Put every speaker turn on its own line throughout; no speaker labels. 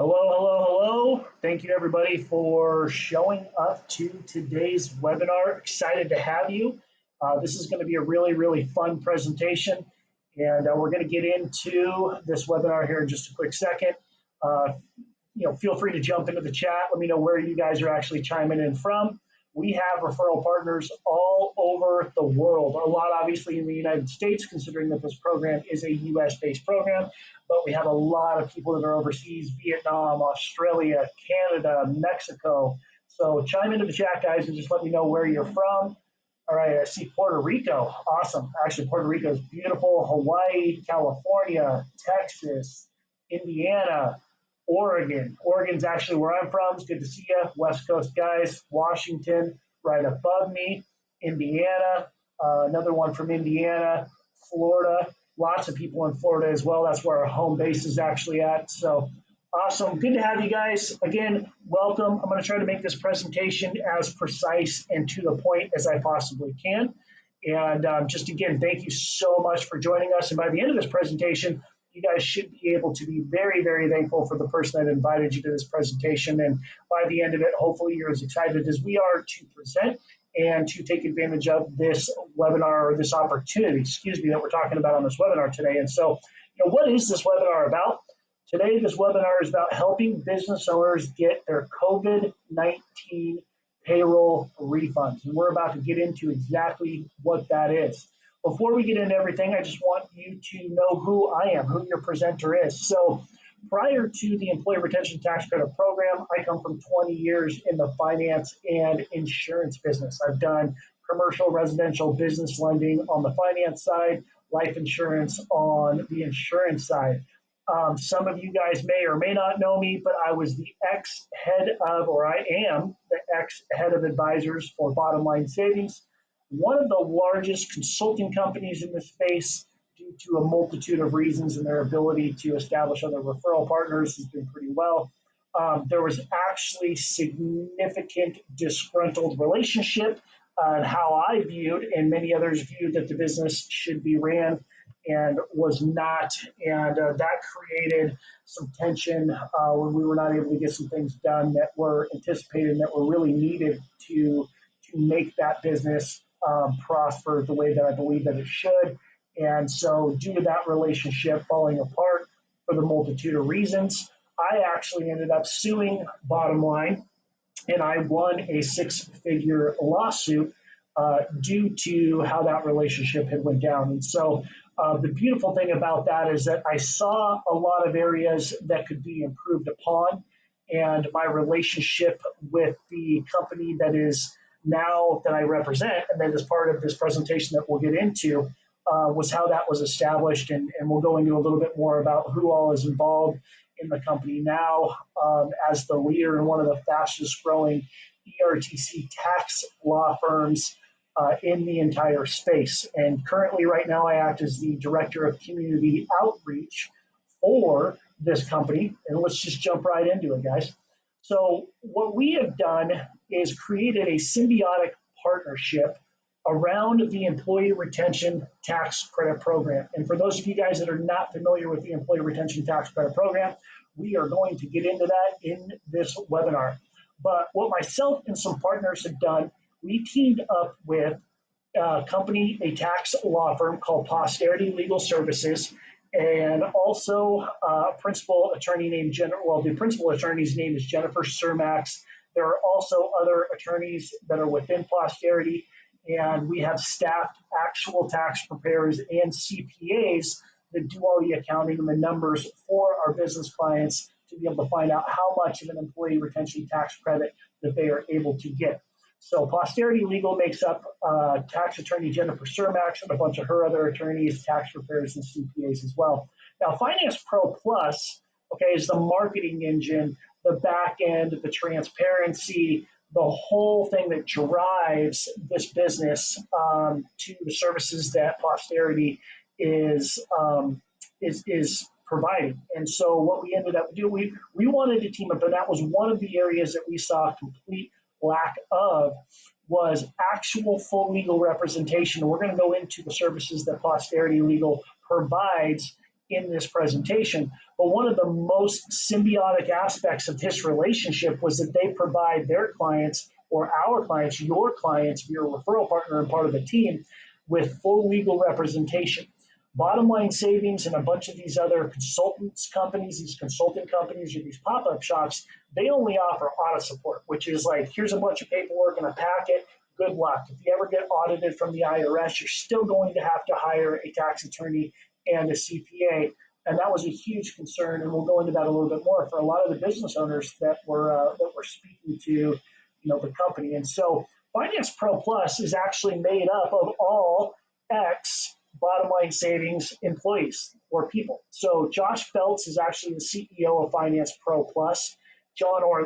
Hello, hello, hello. Thank you everybody for showing up to today's webinar. Excited to have you. This is going to be a really, really fun presentation, and we're going to get into this webinar here in just a quick second. Uh, Feel free to jump into the chat. Let me know where you guys are actually chiming in from. We have referral partners all over the world. A lot, obviously, in the United States, considering that this program is a US-based program, but we have a lot of people that are overseas: Vietnam, Australia, Canada, Mexico. So chime into the chat, guys, and just let me know where you're from. All right, I see Puerto Rico. Awesome. Actually, Puerto Rico is beautiful. Hawaii, California, Texas, Indiana, Oregon. Oregon's actually where I'm from. It's good to see you. West Coast guys. Washington, right above me. Indiana, another one from Indiana. Florida, lots of people in Florida as well. That's where our home base is actually at. So awesome. Good to have you guys. Again, welcome. I'm going to try to make this presentation as precise and to the point as I possibly can. And just again, thank you so much for joining us. And by the end of this presentation, you guys should be able to be very, very thankful for the person that invited you to this presentation. And by the end of it, hopefully you're as excited as we are to present and to take advantage of this webinar, or this opportunity, that we're talking about on this webinar today. And so, what is this webinar about? Today, this webinar is about helping business owners get their COVID-19 payroll refunds. And we're about to get into exactly what that is. Before we get into everything, I just want you to know who I am, who your presenter is. So prior to the Employee Retention Tax Credit Program, I come from 20 years in the finance and insurance business. I've done commercial, residential, business lending on the finance side, life insurance on the insurance side. Some of you guys may or may not know me, but I was the ex-head of, or I am the ex-head of advisors for Bottom Line Savings, one of the largest consulting companies in this space, due to a multitude of reasons, and their ability to establish other referral partners has been pretty well. There was actually significant disgruntled relationship on how I viewed, and many others viewed, that the business should be ran, and was not. And that created some tension when we were not able to get some things done that were anticipated and that were really needed to make that business prosper the way that I believe that it should. And so due to that relationship falling apart for the multitude of reasons, I actually ended up suing Bottom Line, and I won a six-figure lawsuit due to how that relationship had went down. And so the beautiful thing about that is that I saw a lot of areas that could be improved upon, and my relationship with the company that is now that I represent, and that is part of this presentation that we'll get into, was how that was established. And we'll go into a little bit more about who all is involved in the company now, as the leader in one of the fastest growing ERTC tax law firms in the entire space. And currently right now I act as the director of community outreach for this company. And let's just jump right into it, guys. So what we have done is created a symbiotic partnership around the Employee Retention Tax Credit Program. And for those of you guys that are not familiar with the Employee Retention Tax Credit Program, we are going to get into that in this webinar. But what myself and some partners have done, we teamed up with a company, a tax law firm called Posterity Legal Services, and also a principal attorney named the principal attorney's name is Jennifer Cermax. There are also other attorneys that are within Posterity, and we have staffed actual tax preparers and CPAs that do all the accounting and the numbers for our business clients to be able to find out how much of an employee retention tax credit that they are able to get. So Posterity Legal makes up tax attorney Jennifer Cermax and a bunch of her other attorneys, tax preparers, and CPAs as well. Now, Finance Pro Plus, is the marketing engine, the back end, the transparency, the whole thing that drives this business to the services that Posterity is providing. And so what we ended up doing, we wanted to team up, and that was one of the areas that we saw complete lack of, was actual full legal representation. We're going to go into the services that Posterity Legal provides in this presentation. But one of the most symbiotic aspects of this relationship was that they provide their clients, or our clients, your clients, if you're a referral partner and part of the team, with full legal representation. Bottom Line Savings and a bunch of these other consultants companies, these consulting companies or these pop-up shops, they only offer audit support, which is like, here's a bunch of paperwork in a packet. Good luck. If you ever get audited from the IRS, you're still going to have to hire a tax attorney and a CPA. And that was a huge concern, and we'll go into that a little bit more for a lot of the business owners that we're speaking to, the company. And so Finance Pro Plus is actually made up of all ex Bottom Line Savings employees or people. So Josh Feltz is actually the CEO of Finance Pro Plus.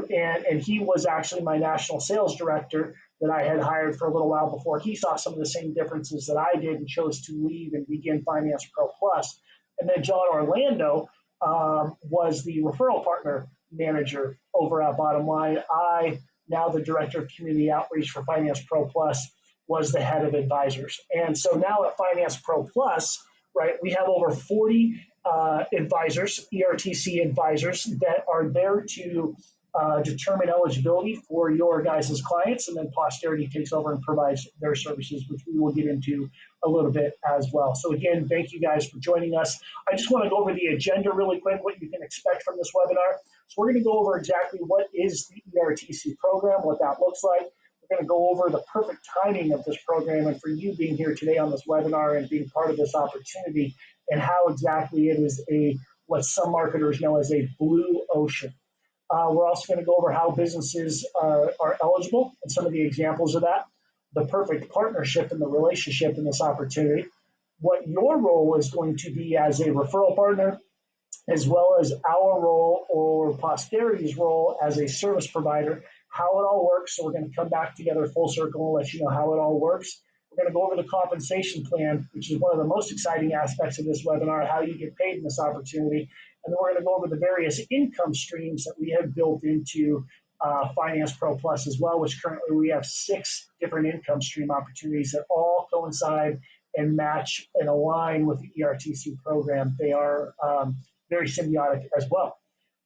And he was actually my national sales director that I had hired for a little while before. He saw some of the same differences that I did and chose to leave and begin Finance Pro Plus. And then John Orlando was the referral partner manager over at Bottom Line. I, now the director of community outreach for Finance Pro Plus, was the head of advisors. And so now at Finance Pro Plus, right, we have over 40 advisors, ERTC advisors, that are there to determine eligibility for your guys' clients, and then Posterity takes over and provides their services, which we will get into a little bit as well. So again, thank you guys for joining us. I just want to go over the agenda really quick, what you can expect from this webinar. So we're going to go over exactly what is the ERTC program, what that looks like. We're going to go over the perfect timing of this program and for you being here today on this webinar and being part of this opportunity, and how exactly it is what some marketers know as a blue ocean. We're also going to go over how businesses are eligible and some of the examples of that, the perfect partnership and the relationship in this opportunity, what your role is going to be as a referral partner, as well as our role or Posterity's role as a service provider, how it all works. So we're going to come back together full circle and let you know how it all works. We're going to go over the compensation plan, which is one of the most exciting aspects of this webinar, how you get paid in this opportunity. And then we're going to go over the various income streams that we have built into Finance Pro Plus as well, which currently we have 6 different income stream opportunities that all coincide and match and align with the ERTC program. They are very symbiotic as well.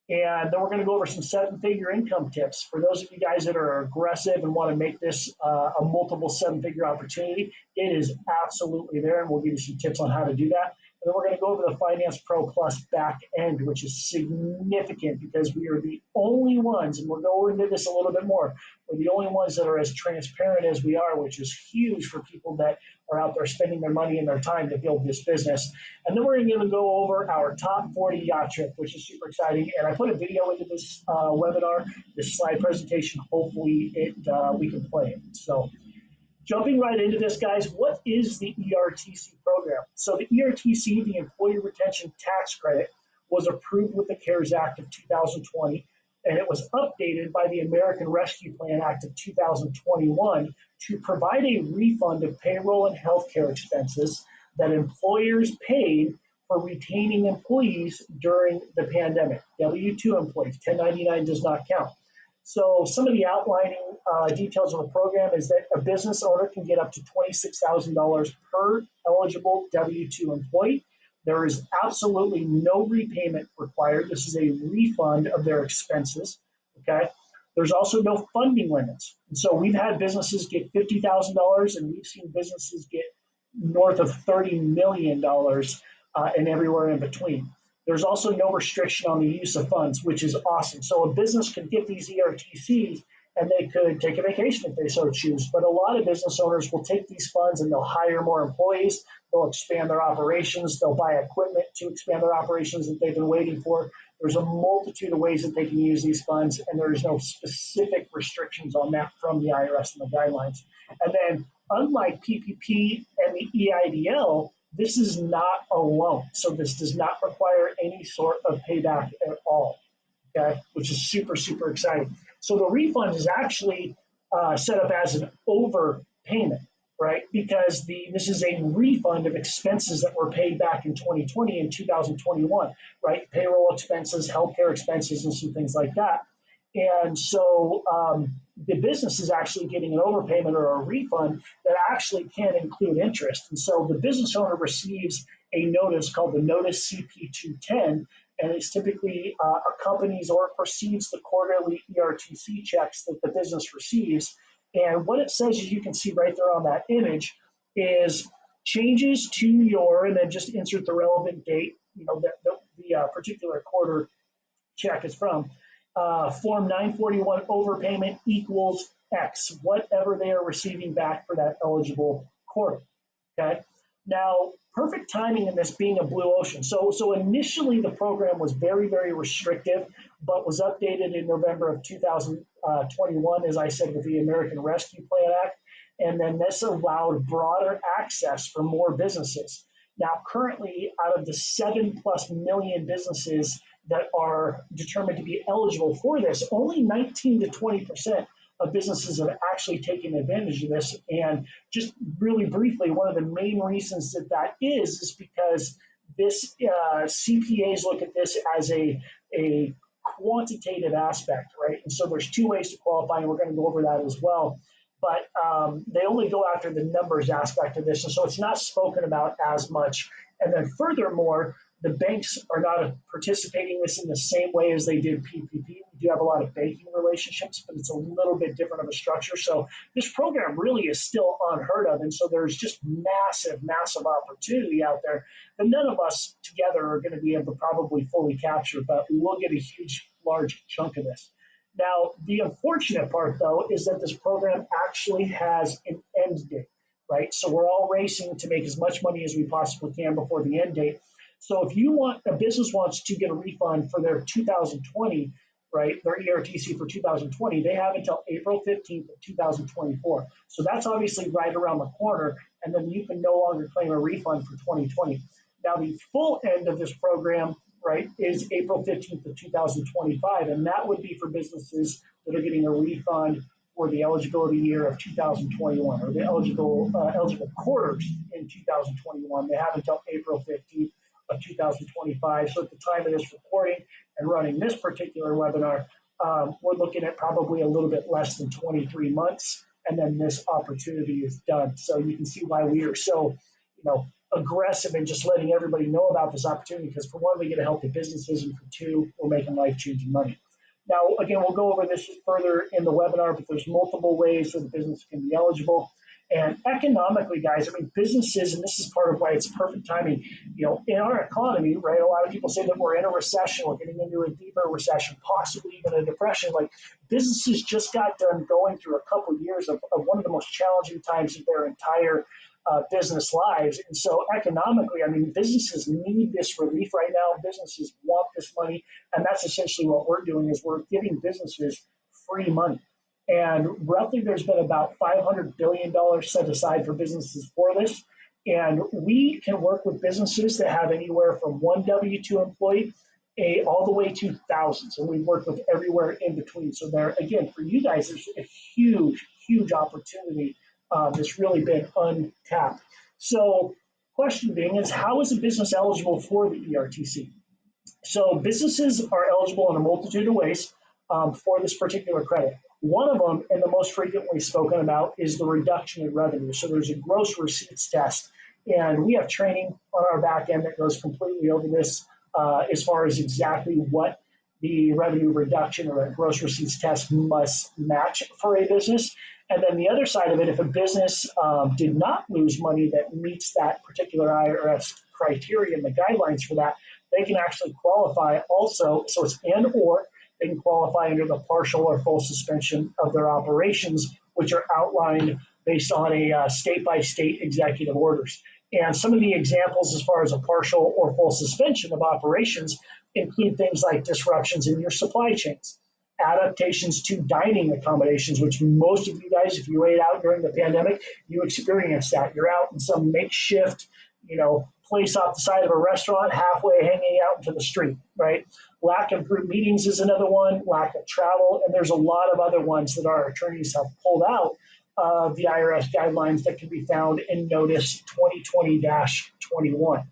And then we're going to go over some 7-figure income tips. For those of you guys that are aggressive and want to make this a multiple 7-figure opportunity, it is absolutely there, and we'll give you some tips on how to do that. And then we're going to go over the Finance Pro Plus back end, which is significant because we are the only ones, and we'll go into this a little bit more, we're the only ones that are as transparent as we are, which is huge for people that are out there spending their money and their time to build this business. And then we're going to go over our top 40 yacht trip, which is super exciting. And I put a video into this webinar, this slide presentation. Hopefully we can play it. So jumping right into this, guys, what is the ERTC program? So the ERTC, the Employee Retention Tax Credit, was approved with the CARES Act of 2020, and it was updated by the American Rescue Plan Act of 2021 to provide a refund of payroll and healthcare expenses that employers paid for retaining employees during the pandemic. W-2 employees, 1099 does not count. So some of the outlining details of the program is that a business owner can get up to $26,000 per eligible W-2 employee. There is absolutely no repayment required. This is a refund of their expenses, okay? There's also no funding limits. And so we've had businesses get $50,000, and we've seen businesses get north of $30 million and everywhere in between. There's also no restriction on the use of funds, which is awesome. So a business could get these ERTCs and they could take a vacation if they so choose. But a lot of business owners will take these funds and they'll hire more employees. They'll expand their operations. They'll buy equipment to expand their operations that they've been waiting for. There's a multitude of ways that they can use these funds, and there's no specific restrictions on that from the IRS and the guidelines. And then unlike PPP and the EIDL, this is not a loan. So this does not require any sort of payback at all, okay, which is super, super exciting. So the refund is actually set up as an overpayment, right? Because this is a refund of expenses that were paid back in 2020 and 2021, right? Payroll expenses, healthcare expenses, and some things like that. And so the business is actually getting an overpayment or a refund that actually can include interest. And so the business owner receives a notice called the Notice CP210, and it's typically accompanies or precedes the quarterly ERTC checks that the business receives. And what it says, as you can see right there on that image, is changes to your, and then just insert the relevant date, that the particular quarter check is from. Form 941 overpayment equals X, whatever they are receiving back for that eligible quarter. Okay. Now, perfect timing in this being a blue ocean. So initially the program was very, very restrictive, but was updated in November of 2021, as I said, with the American Rescue Plan Act. And then this allowed broader access for more businesses. Now, currently, out of the 7+ million businesses that are determined to be eligible for this, only 19 to 20% of businesses have actually taken advantage of this. And just really briefly, one of the main reasons that is because this CPAs look at this as a quantitative aspect, right? And so there's two ways to qualify, and we're going to go over that as well. But they only go after the numbers aspect of this, and so it's not spoken about as much. And then furthermore, the banks are not participating in this in the same way as they did PPP. We do have a lot of banking relationships, but it's a little bit different of a structure. So this program really is still unheard of. And so there's just massive, massive opportunity out there that none of us together are going to be able to probably fully capture, but we will get a huge, large chunk of this. Now, the unfortunate part, though, is that this program actually has an end date, right? So we're all racing to make as much money as we possibly can before the end date. So if a business wants to get a refund for their 2020, right, their ERTC for 2020, they have until April 15th of 2024. So that's obviously right around the corner, and then you can no longer claim a refund for 2020. Now, the full end of this program, right, is April 15th of 2025, and that would be for businesses that are getting a refund for the eligibility year of 2021, or the eligible quarters in 2021. They have until April 15th of 2025. So at the time of this recording and running this particular webinar, we're looking at probably a little bit less than 23 months, and then this opportunity is done. So you can see why we are so, aggressive in just letting everybody know about this opportunity, because for one, we get to help the businesses, and for two, we're making life-changing money. Now, again, we'll go over this further in the webinar, but there's multiple ways that the business can be eligible. And economically, guys, businesses, and this is part of why it's perfect timing, in our economy, right, a lot of people say that we're in a recession, we're getting into a deeper recession, possibly even a depression. Like, businesses just got done going through a couple of years of one of the most challenging times of their entire business lives. And so economically, businesses need this relief right now. Businesses want this money. And that's essentially what we're doing, is we're giving businesses free money. And roughly there's been about $500 billion set aside for businesses for this. And we can work with businesses that have anywhere from one W-2 employee all the way to thousands. And we work with everywhere in between. So there, again, for you guys, there's a huge, huge opportunity that's really been untapped. So question being is, how is a business eligible for the ERTC? So businesses are eligible in a multitude of ways for this particular credit. One of them, and the most frequently spoken about, is the reduction in revenue. So there's a gross receipts test, and we have training on our back end that goes completely over this as far as exactly what the revenue reduction or a gross receipts test must match for a business. And then the other side of it, if a business did not lose money that meets that particular IRS criteria and the guidelines for that, they can actually qualify also. So it's and or they can qualify under the partial or full suspension of their operations, which are outlined based on a state-by-state executive orders. And some of the examples as far as a partial or full suspension of operations include things like disruptions in your supply chains, adaptations to dining accommodations, which most of you guys, if you ate out during the pandemic, you experienced that. You're out in some makeshift, place off the side of a restaurant, halfway hanging out into the street, right? Lack of group meetings is another one, lack of travel, and there's a lot of other ones that our attorneys have pulled out of the IRS guidelines that can be found in Notice 2020-21. All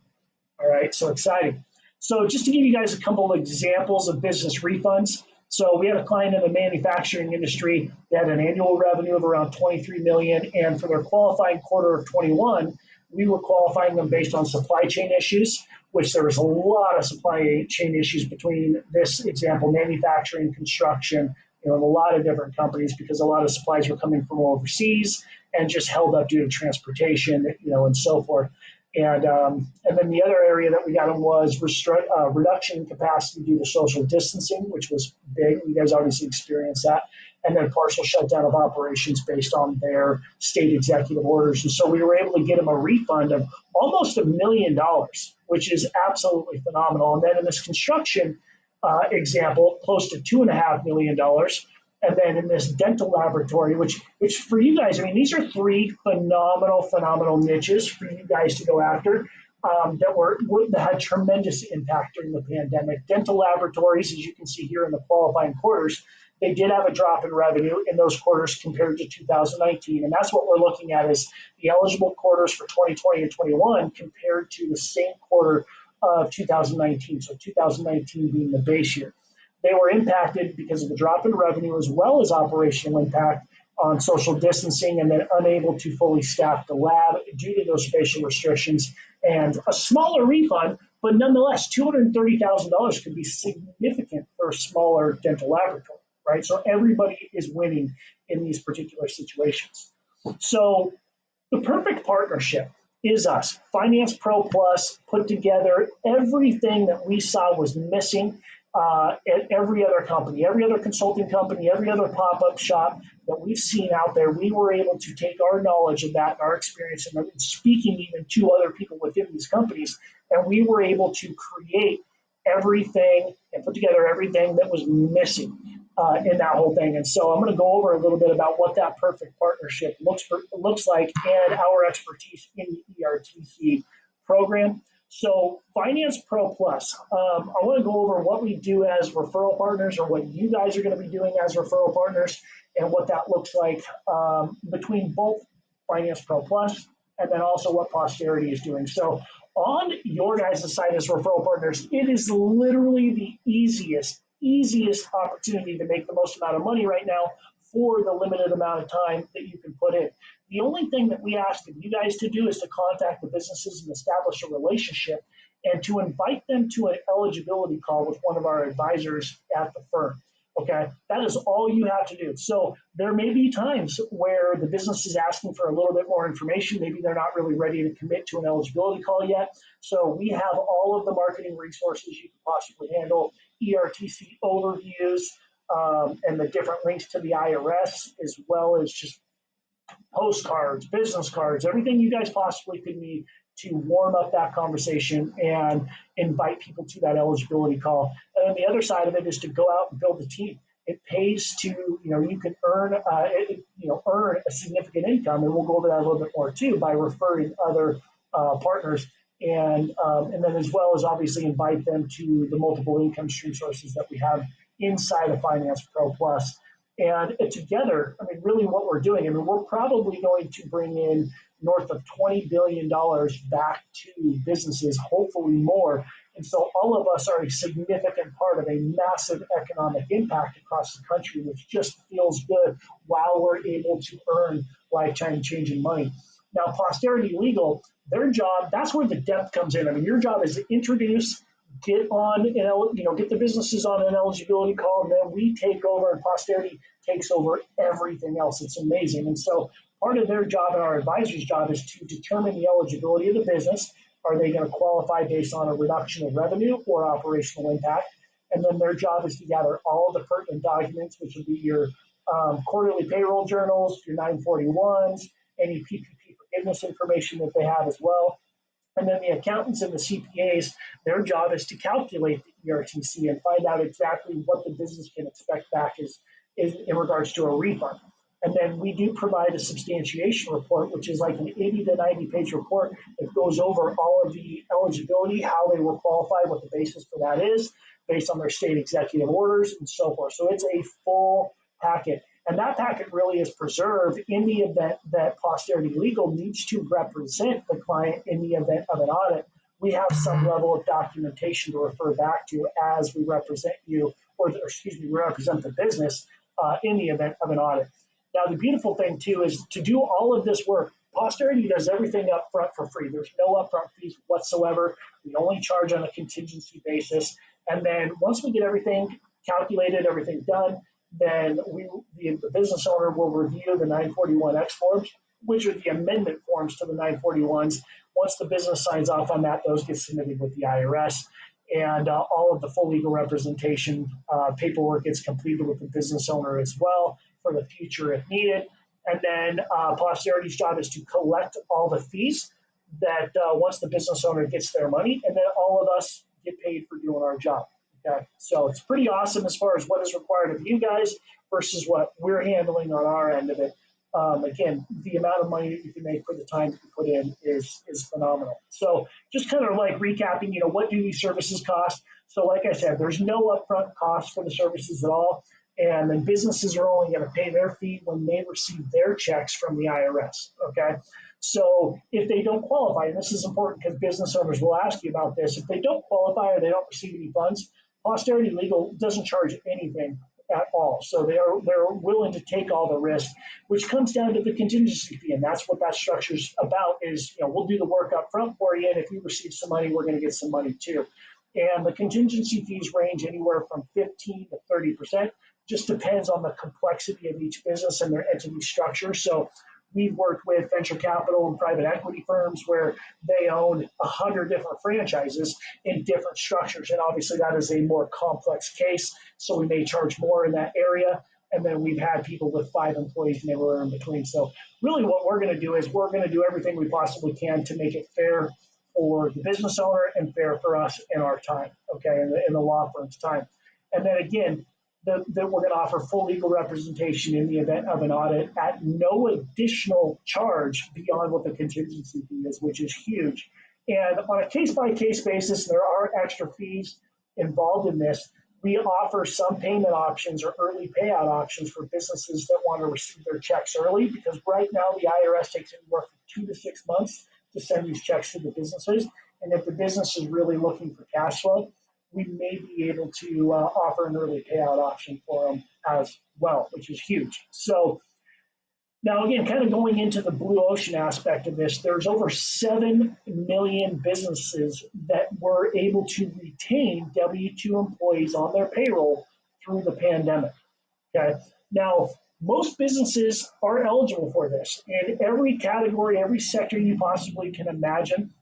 right, so exciting. So just to give you guys a couple of examples of business refunds. So we had a client in the manufacturing industry that had an annual revenue of around $23 million, and for their qualifying quarter of 21, we were qualifying them based on supply chain issues, which there was a lot of supply chain issues between this example, manufacturing, construction, a lot of different companies because a lot of supplies were coming from overseas and just held up due to transportation, and so forth. And then the other area that we got in was reduction in capacity due to social distancing, which was big. You guys obviously experienced that. And then partial shutdown of operations based on their state executive orders. And so we were able to get them a refund of almost $1 million, which is absolutely phenomenal. And then in this construction example, close to $2.5 million. And then in this dental laboratory, which for you guys, these are three phenomenal niches for you guys to go after that had tremendous impact during the pandemic. Dental laboratories, as you can see here in the qualifying quarters, they did have a drop in revenue in those quarters compared to 2019. And that's what we're looking at is the eligible quarters for 2020 and 21 compared to the same quarter of 2019. So 2019 being the base year. They were impacted because of the drop in revenue as well as operational impact on social distancing and then unable to fully staff the lab due to those spatial restrictions and a smaller refund, but nonetheless, $230,000 could be significant for a smaller dental laboratory, right? So everybody is winning in these particular situations. So the perfect partnership is us. Finance Pro Plus put together everything that we saw was missing at every other company, every other consulting company, every other pop-up shop that we've seen out there. We were able to take our knowledge of that and our experience and speaking even to other people within these companies, and we were able to create everything and put together everything that was missing in that whole thing. And so I'm going to go over a little bit about what that perfect partnership looks like and our expertise in the ERTC program. So Finance Pro Plus, I want to go over what we do as referral partners or what you guys are going to be doing as referral partners and what that looks like between both Finance Pro Plus and then also what Posterity is doing. So on your guys' side as referral partners, it is literally the easiest opportunity to make the most amount of money right now for the limited amount of time that you can put in. The only thing that we ask of you guys to do is to contact the businesses and establish a relationship and to invite them to an eligibility call with one of our advisors at the firm. Okay, that is all you have to do. So there may be times where the business is asking for a little bit more information. Maybe they're not really ready to commit to an eligibility call yet. So we have all of the marketing resources you can possibly handle, ERTC overviews, and the different links to the IRS, as well as just postcards, business cards, everything you guys possibly could need to warm up that conversation and invite people to that eligibility call. And then the other side of it is to go out and build a team. It pays to, you can earn a significant income, and we'll go over that a little bit more too by referring other partners, and then as well as obviously invite them to the multiple income stream sources that we have inside of Finance Pro Plus. And together, really what we're doing, we're probably going to bring in north of $20 billion back to businesses, hopefully more. And so all of us are a significant part of a massive economic impact across the country, which just feels good while we're able to earn lifetime changing money. Now, Posterity Legal, their job, that's where the depth comes in. Your job is to introduce, get the businesses on an eligibility call, and then we take over, and Posterity takes over everything else. It's amazing. And so part of their job and our advisor's job is to determine the eligibility of the business. Are they going to qualify based on a reduction of revenue or operational impact? And then their job is to gather all of the pertinent documents, which would be your quarterly payroll journals, your 941s, any PPP forgiveness information that they have as well. And then the accountants and the CPAs, their job is to calculate the ERTC and find out exactly what the business can expect back is in regards to a refund. And then we do provide a substantiation report, which is like an 80 to 90 page report that goes over all of the eligibility, how they will qualify, what the basis for that is, based on their state executive orders and so forth. So it's a full packet. And that packet really is preserved in the event that Posterity Legal needs to represent the client in the event of an audit. We have some level of documentation to refer back to as we represent you, we represent the business in the event of an audit. Now, the beautiful thing, too, is to do all of this work, Posterity does everything up front for free. There's no upfront fees whatsoever. We only charge on a contingency basis. And then once we get everything calculated, everything done, then the business owner will review the 941X forms, which are the amendment forms to the 941s. Once the business signs off on that, those get submitted with the IRS. And all of the full legal representation paperwork gets completed with the business owner as well for the future if needed. And then Posterity's job is to collect all the fees that once the business owner gets their money, and then all of us get paid for doing our job. Okay, so it's pretty awesome as far as what is required of you guys versus what we're handling on our end of it. Again, the amount of money that you can make for the time that you put in is phenomenal. So just kind of like recapping, what do these services cost? So like I said, there's no upfront cost for the services at all. And then businesses are only going to pay their fee when they receive their checks from the IRS, okay? So if they don't qualify, and this is important because business owners will ask you about this, if they don't qualify or they don't receive any funds, Posterity Legal doesn't charge anything at all. So they're willing to take all the risk, which comes down to the contingency fee. And that's what that structure is about is, we'll do the work up front for you. And if you receive some money, we're going to get some money too. And the contingency fees range anywhere from 15 to 30%. Just depends on the complexity of each business and their entity structure. So we've worked with venture capital and private equity firms where they own 100 different franchises in different structures. And obviously that is a more complex case. So we may charge more in that area. And then we've had people with 5 employees and everywhere in between. So really what we're going to do is we're going to do everything we possibly can to make it fair for the business owner and fair for us in our time, okay, in the law firm's time. And then again, that we're going to offer full legal representation in the event of an audit at no additional charge beyond what the contingency fee is, which is huge. And on a case-by-case basis, there are extra fees involved in this. We offer some payment options or early payout options for businesses that want to receive their checks early, because right now the IRS takes anywhere from 2 to 6 months to send these checks to the businesses. And if the business is really looking for cash flow, we may be able to offer an early payout option for them as well, which is huge. So now, again, kind of going into the blue ocean aspect of this, there's over 7 million businesses that were able to retain W-2 employees on their payroll through the pandemic. Okay. Now, most businesses are eligible for this in every category, every sector you possibly can imagine.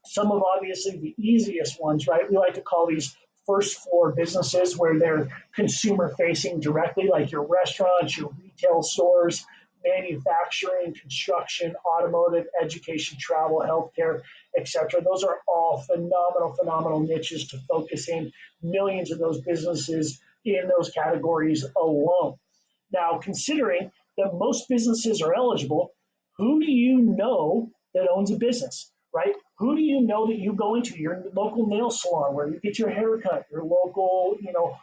Some of obviously the easiest ones, right? We like to call these first floor businesses where they're consumer facing directly, like your restaurants, your retail stores, manufacturing, construction, automotive, education, travel, healthcare, etc. Those are all phenomenal niches to focus in. Millions of those businesses in those categories alone. Now, considering that most businesses are eligible, who do you know that owns a business, right? Who do you know that you go into your local nail salon where you get your haircut, your local,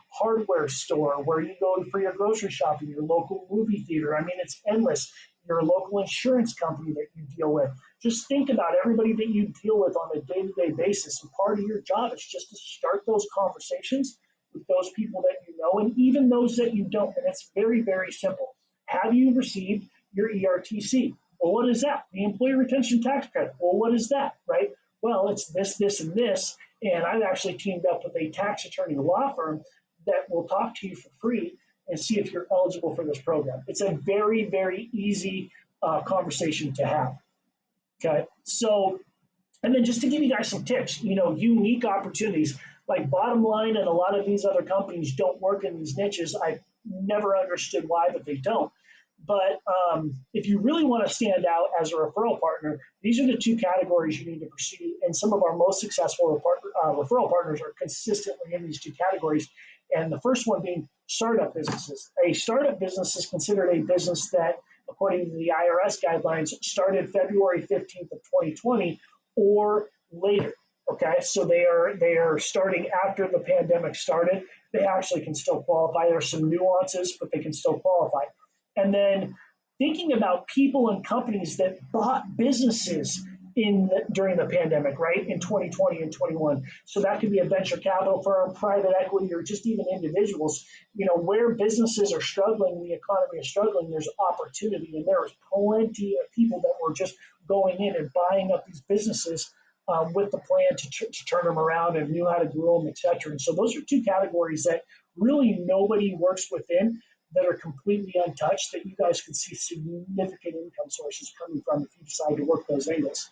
hardware store, where you go for your grocery shopping, your local movie theater? I mean, it's endless. Your local insurance company that you deal with. Just think about everybody that you deal with on a day-to-day basis. And part of your job is just to start those conversations with those people that you know, and even those that you don't. And it's very, very simple. Have you received your ERTC? Well, what is that? The Employee Retention Tax Credit. Well, what is that, right? Well, it's this, this, and this. And I've actually teamed up with a tax attorney law firm that will talk to you for free and see if you're eligible for this program. It's a very, very easy conversation to have. Okay, so, and then just to give you guys some tips, unique opportunities, like Bottom Line and a lot of these other companies don't work in these niches. I never understood why, but they don't. But if you really want to stand out as a referral partner, these are the 2 categories you need to pursue. And some of our most successful referral partners are consistently in these 2 categories. And the first one being startup businesses. A startup business is considered a business that, according to the IRS guidelines, started February 15th of 2020 or later. Okay, so they are starting after the pandemic started. They actually can still qualify. There are some nuances, but they can still qualify. And then thinking about people and companies that bought businesses during the pandemic, right? In 2020 and 21. So that could be a venture capital firm, private equity, or just even individuals. Where businesses are struggling, the economy is struggling, there's opportunity. And there was plenty of people that were just going in and buying up these businesses with the plan to turn them around and knew how to grow them, et cetera. And so those are two categories that really nobody works within, that are completely untouched, that you guys could see significant income sources coming from if you decide to work those angles.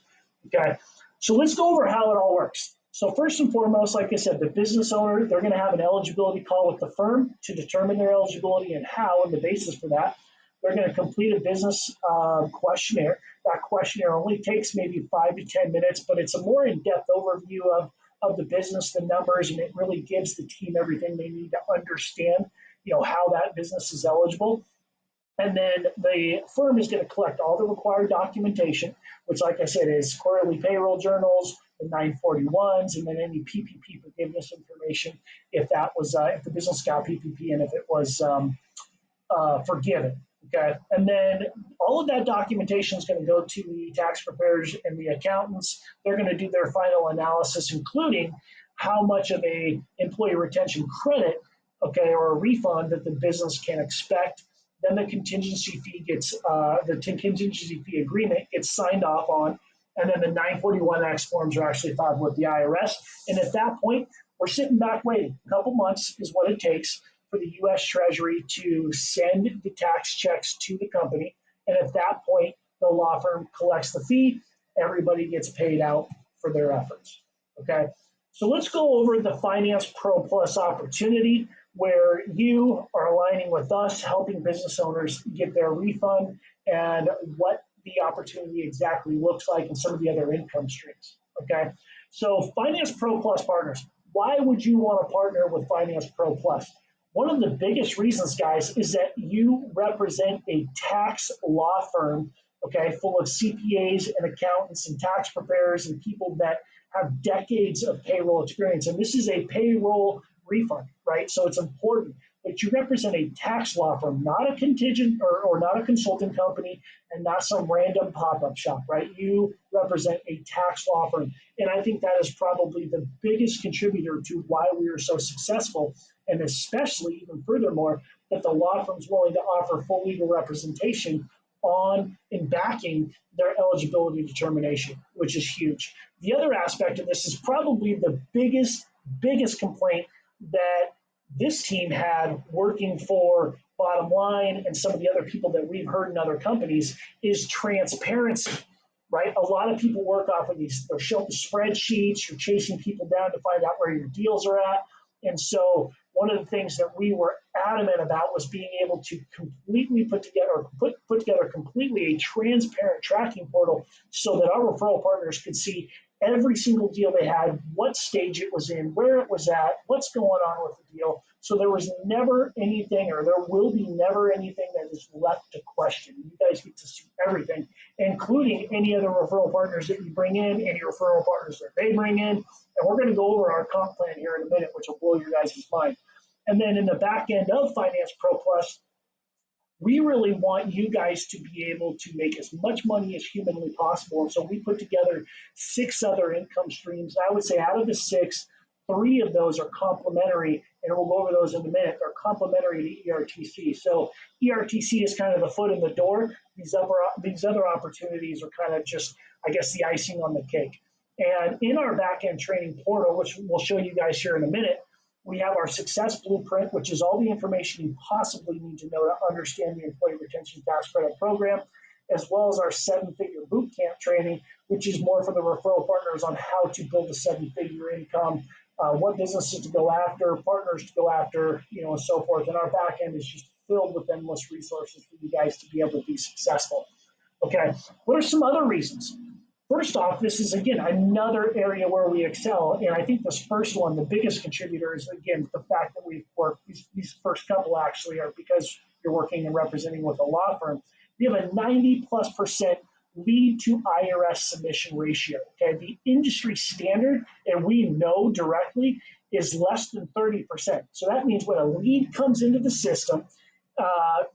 Okay, so let's go over how it all works. So first and foremost, like I said, the business owner, they're going to have an eligibility call with the firm to determine their eligibility and how, and the basis for that. They're going to complete a business questionnaire. That questionnaire only takes maybe 5 to 10 minutes, but it's a more in-depth overview of the business, the numbers, and it really gives the team everything they need to understand, how that business is eligible. And then the firm is going to collect all the required documentation, which, like I said, is quarterly payroll journals, the 941s, and then any PPP forgiveness information if the business got PPP and if it was forgiven. Okay, and then all of that documentation is going to go to the tax preparers and the accountants. They're going to do their final analysis, including how much of a employee retention credit, okay, or a refund that the business can expect. Then the contingency fee agreement gets signed off on, and then the 941X forms are actually filed with the IRS. And at that point, we're sitting back waiting. A couple months is what it takes for the U.S. Treasury to send the tax checks to the company. And at that point, the law firm collects the fee. Everybody gets paid out for their efforts. Okay, so let's go over the Finance Pro Plus opportunity, where you are aligning with us, helping business owners get their refund, and what the opportunity exactly looks like and some of the other income streams. Okay, so Finance Pro Plus partners, why would you want to partner with Finance Pro Plus? One of the biggest reasons, guys, is that you represent a tax law firm, okay, full of CPAs and accountants and tax preparers and people that have decades of payroll experience. And this is a payroll refund, right? So it's important that you represent a tax law firm, not a contingent or not a consulting company, and not some random pop-up shop, right? You represent a tax law firm. And I think that is probably the biggest contributor to why we are so successful, and especially even furthermore, that the law firm's willing to offer full legal representation on and backing their eligibility determination, which is huge. The other aspect of this is probably the biggest complaint that this team had working for Bottom Line and some of the other people that we've heard in other companies is transparency, right? A lot of people work off of these, they're showing spreadsheets, you're chasing people down to find out where your deals are at. And so one of the things that we were adamant about was being able to completely put together completely a transparent tracking portal so that our referral partners could see every single deal they had, what stage it was in, where it was at, what's going on with the deal. So there was never anything, or there will be never anything that is left to question. You guys get to see everything, including any other referral partners that you bring in, any referral partners that they bring in. And we're going to go over our comp plan here in a minute, which will blow your guys' mind. And then in the back end of Finance Pro Plus, we really want you guys to be able to make as much money as humanly possible. And so we put together 6 other income streams. I would say out of the 6, 3 of those are complementary, and we'll go over those in a minute. They're complementary to ERTC. So ERTC is kind of the foot in the door. These other opportunities are kind of just, I guess, the icing on the cake. And in our back-end training portal, which we'll show you guys here in a minute, we have our success blueprint, which is all the information you possibly need to know to understand the Employee Retention Tax Credit Program, as well as our 7-figure bootcamp training, which is more for the referral partners on how to build a 7-figure income, what businesses to go after, partners to go after, and so forth. And our back end is just filled with endless resources for you guys to be able to be successful. Okay, what are some other reasons? First off, this is, again, another area where we excel. And I think this first one, the biggest contributor is, again, the fact that we've worked, these first couple actually are because you're working and representing with a law firm. We have a 90+% lead to IRS submission ratio. Okay, the industry standard, and we know directly, is less than 30%. So that means when a lead comes into the system,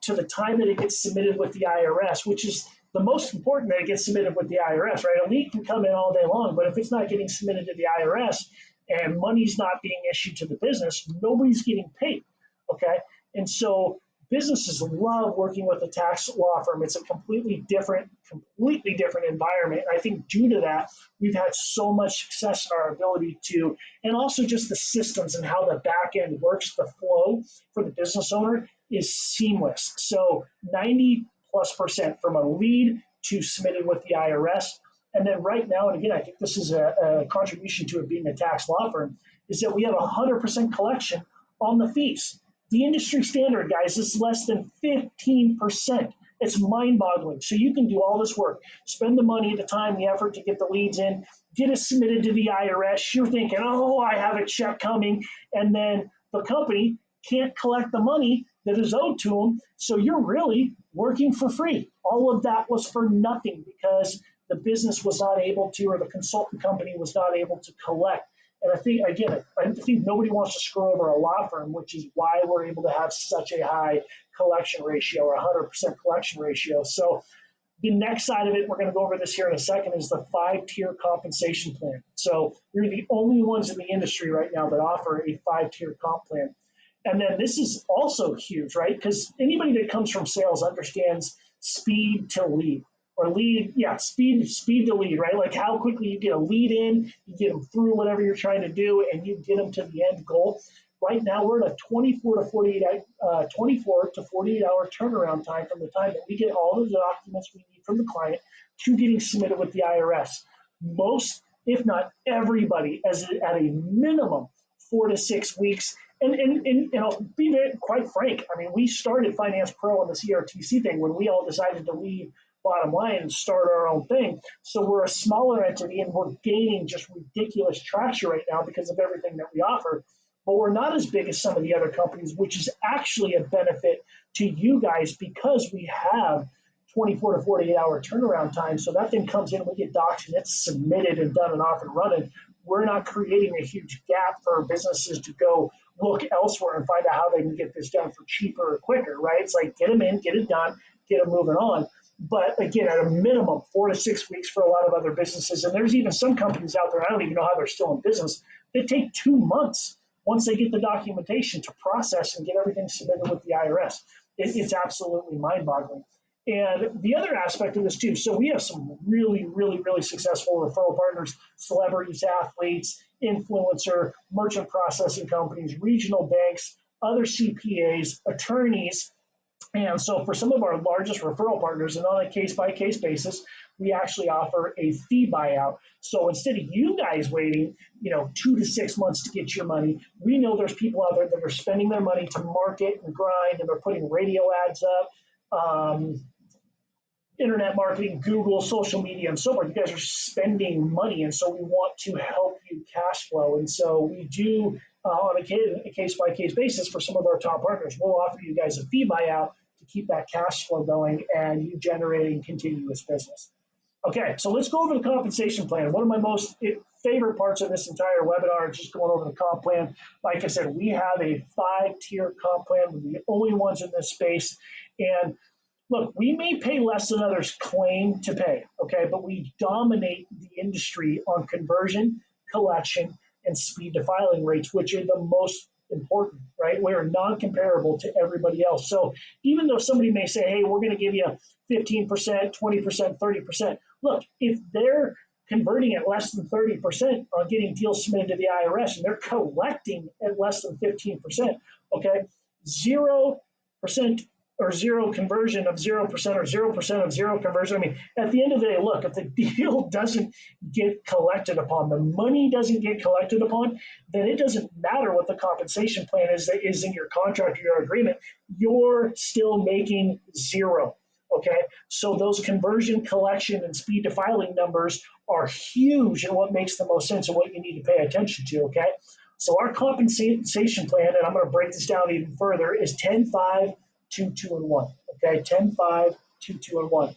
to the time that it gets submitted with the IRS, which is the most important that it gets submitted with the IRS, right? A lead can come in all day long, but if it's not getting submitted to the IRS and money's not being issued to the business, nobody's getting paid, okay? And so businesses love working with a tax law firm. It's a completely different environment. And I think due to that, we've had so much success in our ability to, and also just the systems and how the back end works, the flow for the business owner is seamless. So 90+% from a lead to submitted with the IRS. And then right now, and again, I think this is a contribution to it being a tax law firm, is that we have 100% collection on the fees. The industry standard, guys, is less than 15%. It's mind-boggling. So you can do all this work, spend the money, the time, the effort to get the leads in, get it submitted to the IRS. You're thinking, oh, I have a check coming, and then the company can't collect the money that is owed to them. So you're really working for free. All of that was for nothing because the business was not able to, or the consultant company was not able to collect. And I think, again, I think nobody wants to screw over a law firm, which is why we're able to have such a high collection ratio, or 100% collection ratio. So the next side of it, we're going to go over this here in a second, is the 5-tier compensation plan. So we're the only ones in the industry right now that offer a 5-tier comp plan. And then this is also huge, right? Because anybody that comes from sales understands speed to lead. Or lead, yeah, speed to lead, right? Like how quickly you get a lead in, you get them through whatever you're trying to do, and you get them to the end goal. Right now, we're at a 24 to 48 hour turnaround time from the time that we get all the documents we need from the client to getting submitted with the IRS. Most, if not everybody, is at a minimum 4 to 6 weeks. And I'll be very, quite frank. I mean, we started Finance Pro on this ERTC thing when we all decided to leave Bottom Line and start our own thing. So we're a smaller entity and we're gaining just ridiculous traction right now because of everything that we offer. But we're not as big as some of the other companies, which is actually a benefit to you guys because we have 24 to 48 hour turnaround time. So that thing comes in, we get docs, and it's submitted and done and off and running. We're not creating a huge gap for businesses to go look elsewhere and find out how they can get this done for cheaper or quicker, right? It's like get them in, get it done, get them moving on. But again, at a minimum, 4 to 6 weeks for a lot of other businesses. And there's even some companies out there, I don't even know how they're still in business, that take 2 months once they get the documentation to process and get everything submitted with the IRS. It's absolutely mind-boggling. And the other aspect of this too, so we have some really, really, really successful referral partners, celebrities, athletes, influencer, merchant processing companies, regional banks, other CPAs, attorneys. And so for some of our largest referral partners, and on a case-by-case basis, we actually offer a fee buyout. So instead of you guys waiting, 2 to 6 months to get your money, we know there's people out there that are spending their money to market and grind, and they're putting radio ads up, internet marketing, Google, social media, and so forth. You guys are spending money, and so we want to help you cash flow. And so we do, on a case-by-case basis for some of our top partners, we'll offer you guys a fee buyout to keep that cash flow going and you generating continuous business. Okay, so let's go over the compensation plan. One of my most favorite parts of this entire webinar is just going over the comp plan. Like I said, we have a 5-tier comp plan. We're the only ones in this space. And look, we may pay less than others claim to pay, okay, but we dominate the industry on conversion, collection, and speed to filing rates, which are the most important, right? We are non-comparable to everybody else. So even though somebody may say, hey, we're going to give you 15%, 20%, 30%, look, if they're converting at less than 30% on getting deals submitted to the IRS and they're collecting at less than 15%, okay, 0% or zero conversion of 0% or 0% of zero conversion. I mean, at the end of the day, look, if the deal doesn't get collected upon, the money doesn't get collected upon, then it doesn't matter what the compensation plan is that is in your contract or your agreement. You're still making zero, okay? So those conversion, collection, and speed to filing numbers are huge and what makes the most sense and what you need to pay attention to, okay? So our compensation plan, and I'm going to break this down even further, is 10-5, 2, 2, and 1. Okay, 10-5, 2, 2, and 1.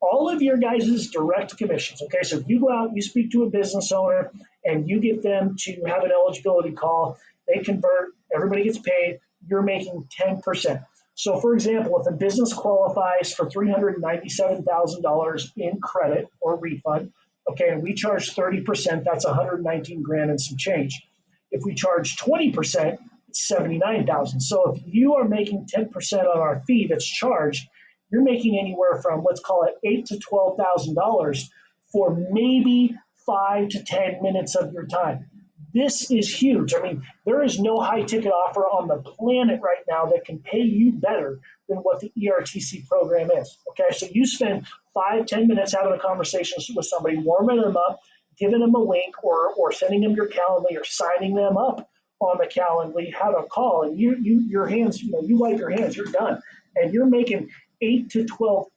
All of your guys' direct commissions. Okay, so if you go out, you speak to a business owner, and you get them to have an eligibility call, they convert, everybody gets paid, you're making 10%. So for example, if a business qualifies for $397,000 in credit or refund, okay, and we charge 30%, that's 119 grand and some change. If we charge 20%, it's 79,000. So if you are making 10% on our fee that's charged, you're making anywhere from, let's call it $8,000 to $12,000 for maybe 5 to 10 minutes of your time. This is huge. I mean, there is no high ticket offer on the planet right now that can pay you better than what the ERTC program is. Okay, so you spend 5-10 minutes having a conversation with somebody, warming them up, giving them a link, or sending them your Calendly, or signing them up on the Calendly, have a call, and your hands, you wipe your hands, you're done, and you're making $8,000 to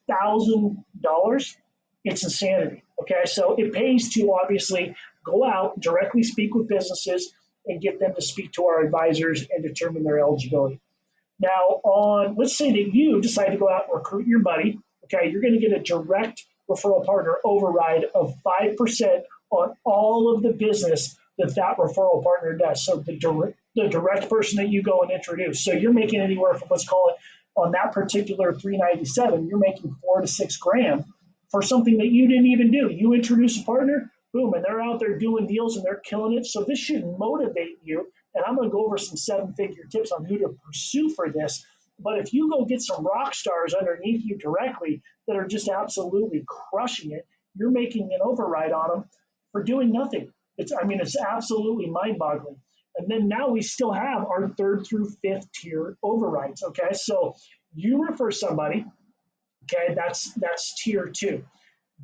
$12,000. It's insanity. Okay, so it pays to obviously go out, directly speak with businesses, and get them to speak to our advisors and determine their eligibility. Now, let's say that you decide to go out and recruit your buddy. Okay, you're going to get a direct referral partner override of 5% on all of the business that referral partner does. So the direct person that you go and introduce. So you're making anywhere from, let's call it, on that particular 397, you're making 4 to 6 grand for something that you didn't even do. You introduce a partner, boom, and they're out there doing deals and they're killing it. So this should motivate you. And I'm going to go over some 7-figure tips on who to pursue for this. But if you go get some rock stars underneath you directly that are just absolutely crushing it, you're making an override on them for doing nothing. It's absolutely mind-boggling. And then now we still have our 3rd through 5th tier overrides. Okay, so you refer somebody. Okay, that's tier 2.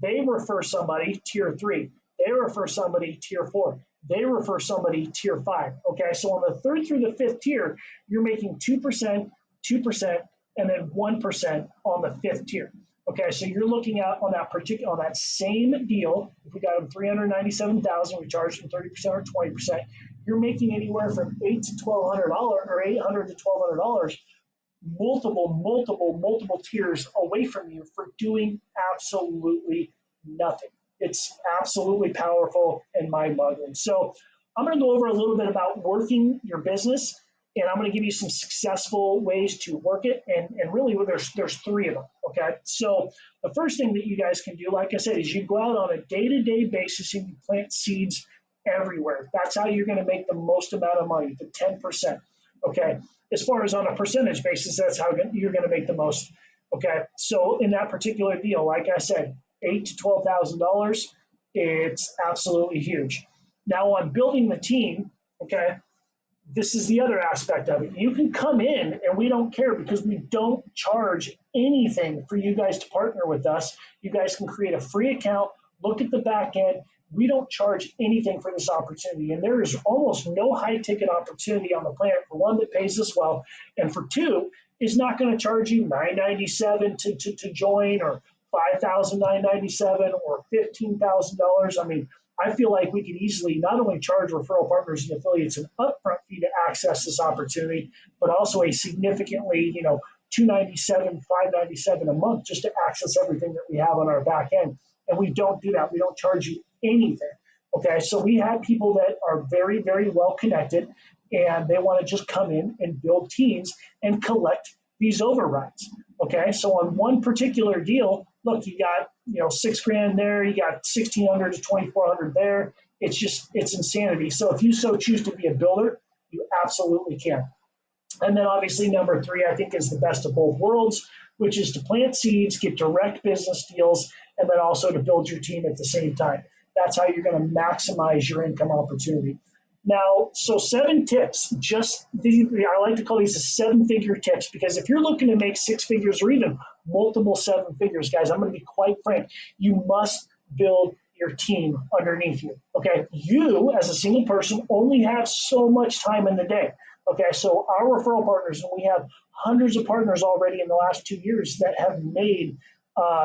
They refer somebody, tier 3. They refer somebody, tier 4. They refer somebody, tier 5. Okay, so on the 3rd through the 5th tier, you're making 2%, 2%, and then 1% on the 5th tier. Okay, so you're looking at on that same deal. If we got them 397,000, we charged them 30% or 20%. You're making anywhere from $800 to $1,200 or $800 to $1,200, multiple tiers away from you for doing absolutely nothing. It's absolutely powerful and mind-boggling. So I'm going to go over a little bit about working your business, and I'm going to give you some successful ways to work it. And really, there's 3 of them. Okay. So the first thing that you guys can do, like I said, is you go out on a day-to-day basis and you plant seeds everywhere. That's how you're going to make the most amount of money, the 10%. Okay. As far as on a percentage basis, that's how you're going to make the most. Okay. So in that particular deal, like I said, $8,000 to $12,000, it's absolutely huge. Now on building the team, okay, this is the other aspect of it. You can come in and we don't care because we don't charge anything for you guys to partner with us. You guys can create a free account, look at the back end. We don't charge anything for this opportunity. And there is almost no high ticket opportunity on the planet, for one, that pays this well. And for 2, is not going to charge you $997 to join, or $5,997 or $15,000. I mean, I feel like we could easily not only charge referral partners and affiliates an upfront fee to access this opportunity, but also a significantly, $297, $597 a month just to access everything that we have on our back end. And we don't do that. We don't charge you anything. Okay, so we have people that are very, very well connected, and they want to just come in and build teams and collect these overrides. Okay, so on one particular deal, look, you got $6 grand there, you got $1,600 to $2,400 there. It's insanity. So if you so choose to be a builder, you absolutely can. And then obviously number 3, I think, is the best of both worlds, which is to plant seeds, get direct business deals, and then also to build your team at the same time. That's how you're going to maximize your income opportunity. Now, so 7 tips, I like to call these 7-figure tips, because if you're looking to make 6 figures or even multiple 7 figures, guys, I'm going to be quite frank, you must build your team underneath you. Okay, you as a single person only have so much time in the day. Okay, so our referral partners, and we have hundreds of partners already in the last 2 years that have made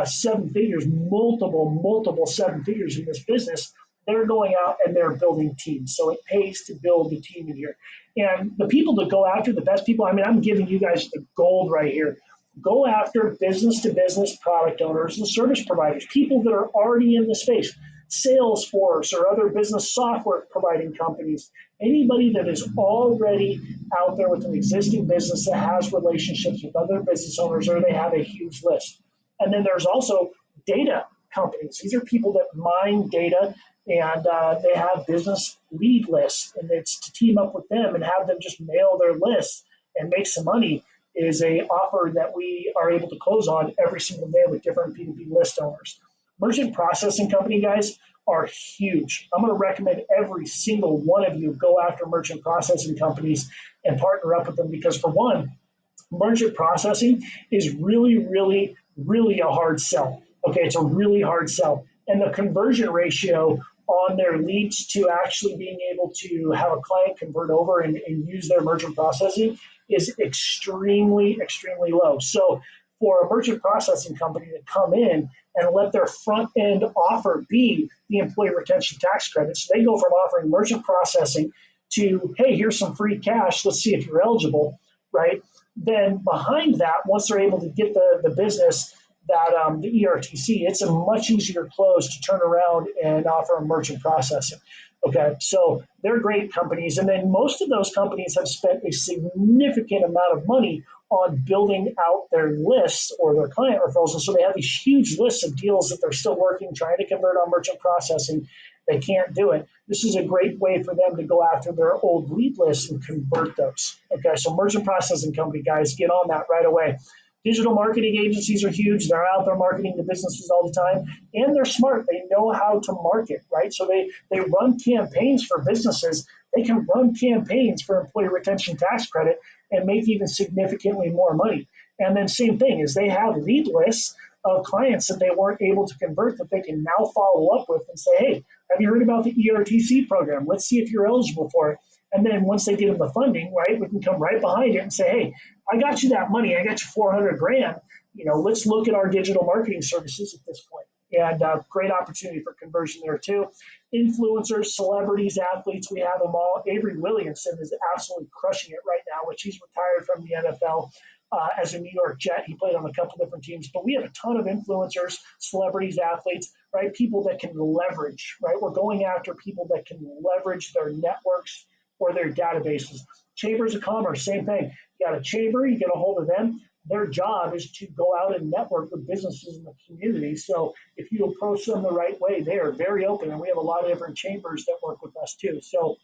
7 figures, multiple 7 figures in this business. They're going out and they're building teams. So it pays to build the team in here. And the people that go after, the best people, I'm giving you guys the gold right here. Go after business to business product owners and service providers, people that are already in the space. Salesforce or other business software providing companies, anybody that is already out there with an existing business that has relationships with other business owners or they have a huge list. And then there's also data companies. These are people that mine data and they have business lead lists, and it's to team up with them and have them just mail their lists and make some money is a offer that we are able to close on every single day with different P2P list owners. Merchant processing company guys are huge. I'm going to recommend every single one of you go after merchant processing companies and partner up with them because, for one, merchant processing is really a hard sell. Okay, it's a really hard sell. And the conversion ratio on their leads to actually being able to have a client convert over and use their merchant processing is extremely low. So for a merchant processing company to come in and let their front end offer be the employee retention tax credit, so they go from offering merchant processing to, hey, here's some free cash, let's see if you're eligible, right? Then behind that, once they're able to get the business, that the ERTC, it's a much easier close to turn around and offer a merchant processing. Okay, so they're great companies. And then most of those companies have spent a significant amount of money on building out their lists or their client referrals. And so they have these huge lists of deals that they're still working, trying to convert on merchant processing. They can't do it. This is a great way for them to go after their old lead lists and convert those. Okay, so merchant processing company guys, get on that right away. Digital marketing agencies are huge. They're out there marketing to businesses all the time, and they're smart. They know how to market, right? So they run campaigns for businesses. They can run campaigns for employee retention tax credit and make even significantly more money. And then same thing is they have lead lists of clients that they weren't able to convert that they can now follow up with and say, hey, have you heard about the ERTC program? Let's see if you're eligible for it. And then once they get them the funding, right, we can come right behind it and say, hey, I got you that money. I got you 400 grand. Let's look at our digital marketing services at this point. And great opportunity for conversion there too. Influencers, celebrities, athletes, we have them all. Avery Williamson is absolutely crushing it right now, which he's retired from the NFL as a New York Jet. He played on a couple different teams, but we have a ton of influencers, celebrities, athletes, right? People that can leverage, right? We're going after people that can leverage their networks or their databases. Chambers of commerce, same thing. You got a chamber, you get a hold of them. Their job is to go out and network with businesses in the community. So if you approach them the right way, they are very open. And we have a lot of different chambers that work with us too. So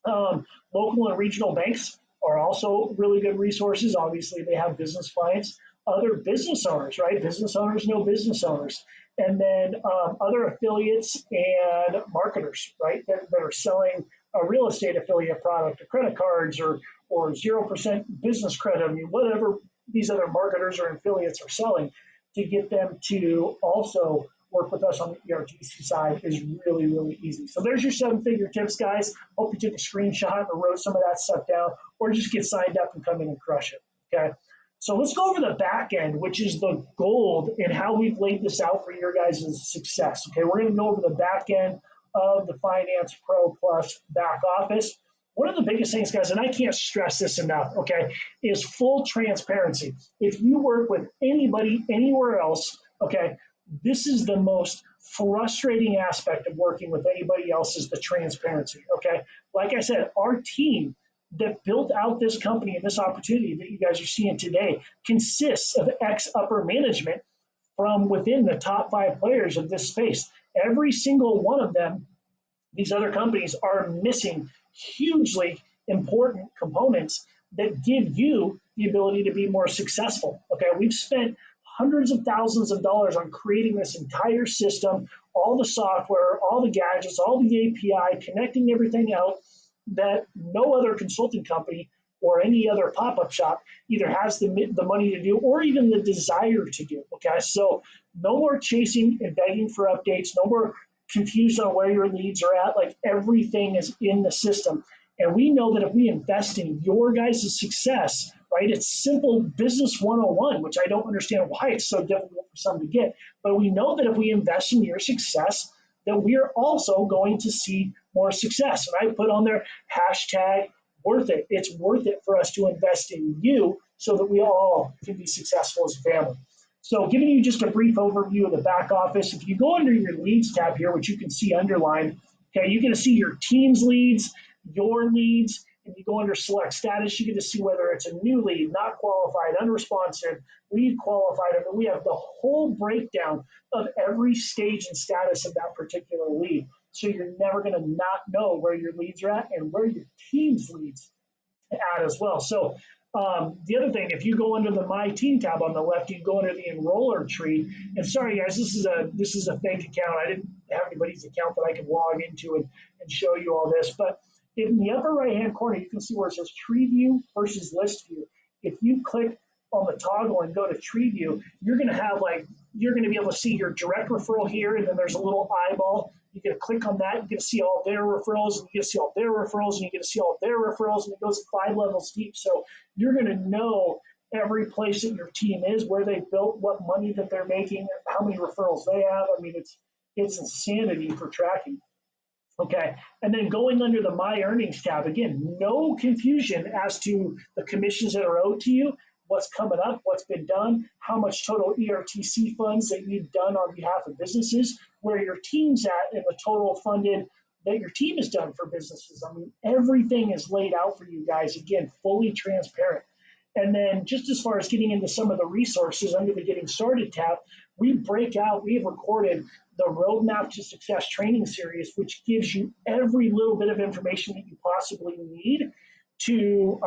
local and regional banks are also really good resources. Obviously, they have business clients. Other business owners, right? Business owners know business owners. And then other affiliates and marketers, right? That are selling a real estate affiliate product, or credit cards, or 0% business credit. I mean, whatever these other marketers or affiliates are selling, to get them to also work with us on the ERTC side is really easy. So there's your 7-figure tips, guys. Hope you took a screenshot or wrote some of that stuff down, or just get signed up and come in and crush it. Okay. So let's go over the back end, which is the gold and how we've laid this out for your guys' success. Okay, we're going to go over the back end of the Finance Pro Plus back office. One of the biggest things, guys, and I can't stress this enough, okay, is full transparency. If you work with anybody anywhere else, okay, this is the most frustrating aspect of working with anybody else is the transparency, okay? Like I said, our team that built out this company and this opportunity that you guys are seeing today consists of ex-upper management from within the top 5 players of this space. Every single one of them, these other companies, are missing hugely important components that give you the ability to be more successful. Okay, we've spent hundreds of thousands of dollars on creating this entire system, all the software, all the gadgets, all the API, connecting everything out that no other consulting company or any other pop-up shop either has the money to do or even the desire to do. Okay, so no more chasing and begging for updates, no more confused on where your leads are at. Like, everything is in the system. And we know that if we invest in your guys' success, right, it's simple business 101, which I don't understand why it's so difficult for some to get. But we know that if we invest in your success, that we are also going to see more success. And I put on there hashtag worth it. It's worth it for us to invest in you so that we all can be successful as a family. So giving you just a brief overview of the back office, if you go under your leads tab here, which you can see underlined, okay, you're going to see your team's leads, your leads, and you go under select status, you get to see whether it's a new lead, not qualified, unresponsive, lead qualified. I mean, we have the whole breakdown of every stage and status of that particular lead. So you're never going to not know where your leads are at and where your team's leads at as well. So the other thing, if you go under the My Team tab on the left, you go under the enroller tree. And sorry guys, this is a fake account. I didn't have anybody's account that I could log into and show you all this. But in the upper right hand corner, you can see where it says Tree View versus List View. If you click on the toggle and go to Tree View, you're going to be able to see your direct referral here, and then there's a little eyeball. You get to click on that, you get to see all their referrals, and you get to see all their referrals, and you get to see all their referrals, and it goes 5 levels deep. So you're going to know every place that your team is, where they built, what money that they're making, how many referrals they have. I mean, it's insanity for tracking. Okay, and then going under the My Earnings tab, again, no confusion as to the commissions that are owed to you, what's coming up, what's been done, how much total ERTC funds that you've done on behalf of businesses, where your team's at, and the total funded that your team has done for businesses. I mean, everything is laid out for you guys, again, fully transparent. And then just as far as getting into some of the resources under the Getting Started tab, we have recorded the Roadmap to Success training series, which gives you every little bit of information that you possibly need to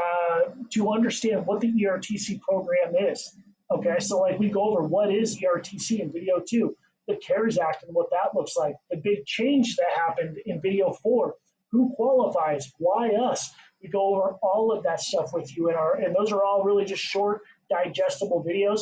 understand what the ERTC program is. Okay, so like we go over what is ERTC in video 2, the CARES Act and what that looks like, the big change that happened in video 4, who qualifies, why us. We go over all of that stuff with you, and those are all really just short, digestible videos.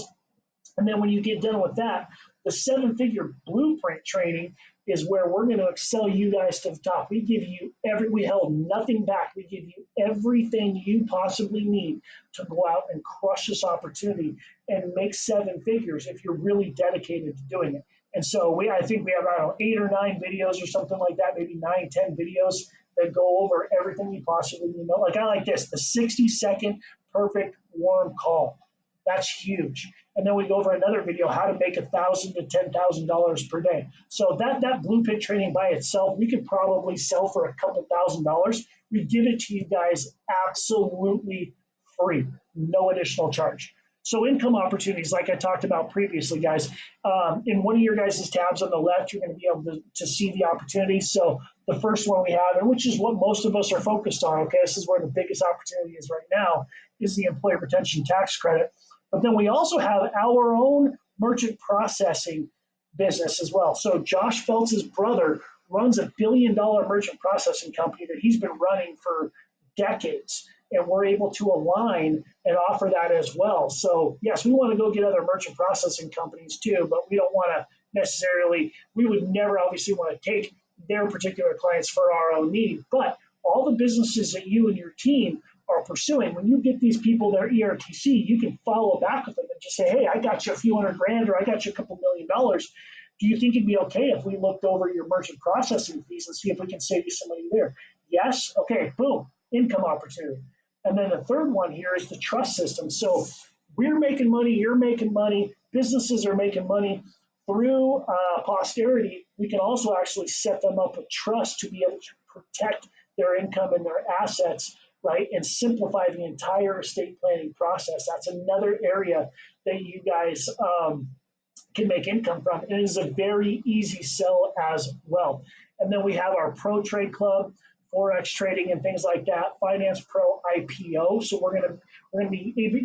And then when you get done with that, the 7-figure blueprint training is where we're going to excel you guys to the top. We held nothing back. We give you everything you possibly need to go out and crush this opportunity and make 7 figures if you're really dedicated to doing it. And so I think we have, I don't know, 8 or 9 videos or something like that, maybe 9, 10 videos that go over everything you possibly need to know. Like I like this, the 60-second perfect warm call. That's huge. And then we go over another video, how to make $1,000 to $10,000 per day. So that blueprint training by itself, we could probably sell for a couple $1,000s. We give it to you guys absolutely free, no additional charge. So income opportunities, like I talked about previously, guys, in one of your guys' tabs on the left, you're going to be able to see the opportunities. So the first one we have, and which is what most of us are focused on, okay, this is where the biggest opportunity is right now, is the Employee Retention Tax Credit. But then we also have our own merchant processing business as well. So Josh Feltz's brother runs $1 billion merchant processing company that he's been running for decades. And we're able to align and offer that as well. So yes, we want to go get other merchant processing companies too, but we don't want to necessarily, we would never obviously want to take their particular clients for our own need. But all the businesses that you and your team are pursuing, when you get these people their ERTC, you can follow back with them and just say, hey, I got you a few $100,000 or I got you a couple $1 million. Do you think it'd be okay if we looked over your merchant processing fees and see if we can save you some money there? Yes? Okay, boom, income opportunity. And then the third one here is the trust system. So we're making money, you're making money, businesses are making money. Through posterity, we can also actually set them up with trust to be able to protect their income and their assets, right, and simplify the entire estate planning process. That's another area that you guys can make income from. It is a very easy sell as well. And then we have our Pro Trade Club, Forex trading and things like that, Finance Pro IPO. So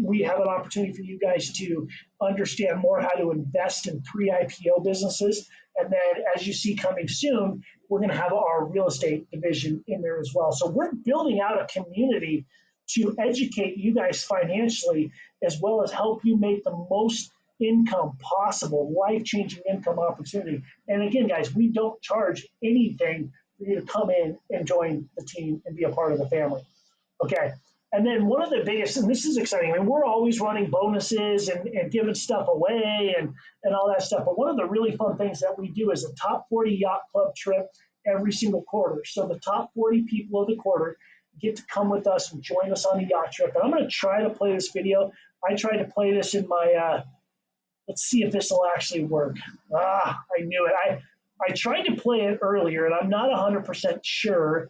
we have an opportunity for you guys to understand more how to invest in pre-IPO businesses. And then as you see coming soon, we're going to have our real estate division in there as well. So we're building out a community to educate you guys financially, as well as help you make the most income possible, life-changing income opportunity. And again, guys, we don't charge anything for you to come in and join the team and be a part of the family. Okay. And then one of the biggest, and this is exciting, I mean, we're always running bonuses and giving stuff away and all that stuff. But one of the really fun things that we do is a top 40 yacht club trip every single quarter. So the top 40 people of the quarter get to come with us and join us on the yacht trip. And I'm going to try to play this video. I tried to play this in my Let's see if this will actually work. I knew it. I tried to play it earlier, and I'm not 100% sure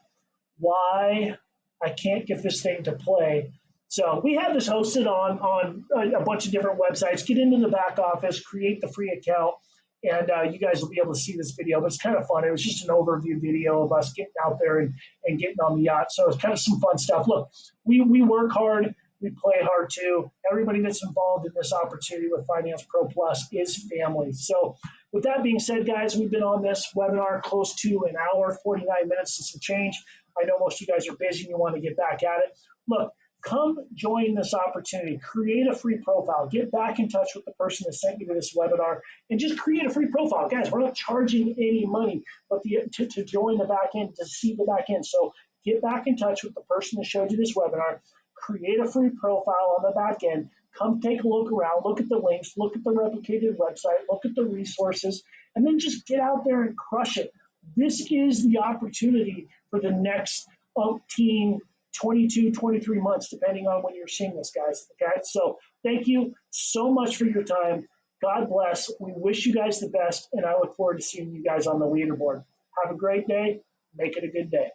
why I can't get this thing to play. So we have this hosted on a bunch of different websites. Get into the back office, create the free account, and you guys will be able to see this video. But it's kind of fun. It was just an overview video of us getting out there and getting on the yacht. So it's kind of some fun stuff. Look, we work hard. We play hard too. Everybody that's involved in this opportunity with Finance Pro Plus is family. So with that being said, guys, we've been on this webinar close to an hour, 49 minutes and some change. I know most of you guys are busy and you want to get back at it. Look, come join this opportunity. Create a free profile. Get back in touch with the person that sent you to this webinar and just create a free profile. Guys, we're not charging any money but to join the back end, to see the back end. So get back in touch with the person that showed you this webinar. Create a free profile on the back end. Come take a look around, look at the links, look at the replicated website, look at the resources, and then just get out there and crush it. This is the opportunity for the next 18, 22, 23 months, depending on when you're seeing this, guys. Okay, so thank you so much for your time. God bless. We wish you guys the best, and I look forward to seeing you guys on the leaderboard. Have a great day. Make it a good day.